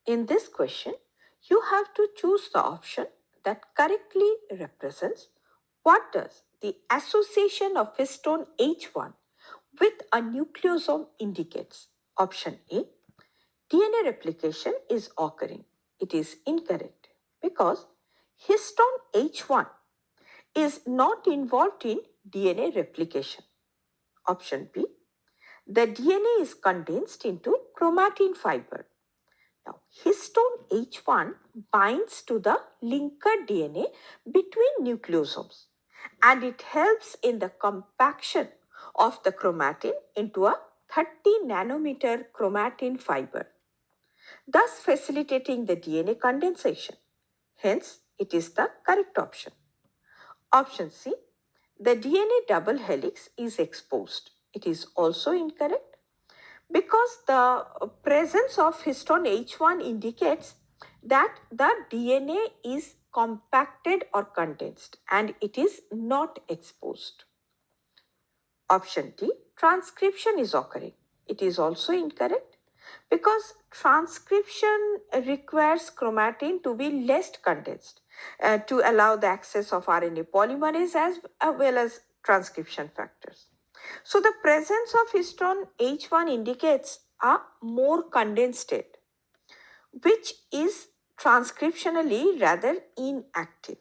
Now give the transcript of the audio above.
In this question, you have to choose the option that correctly represents what does the association of histone H1 with a nucleosome indicates. Option A, DNA replication is occurring. It is incorrect because histone H1 is not involved in DNA replication. Option B, the DNA is condensed into chromatin fiber. Now, histone H1 binds to the linker DNA between nucleosomes and it helps in the compaction of the chromatin into a 30 nanometer chromatin fiber, thus facilitating the DNA condensation. Hence, it is the correct option. Option C, the DNA double helix is exposed. It is also incorrect because the presence of histone H1 indicates that the DNA is compacted or condensed and it is not exposed. Option D, transcription is occurring. It is also incorrect because transcription requires chromatin to be less condensed to allow the access of RNA polymerase as well as transcription factors. So the presence of histone H1 indicates a more condensed state, which is transcriptionally rather inactive.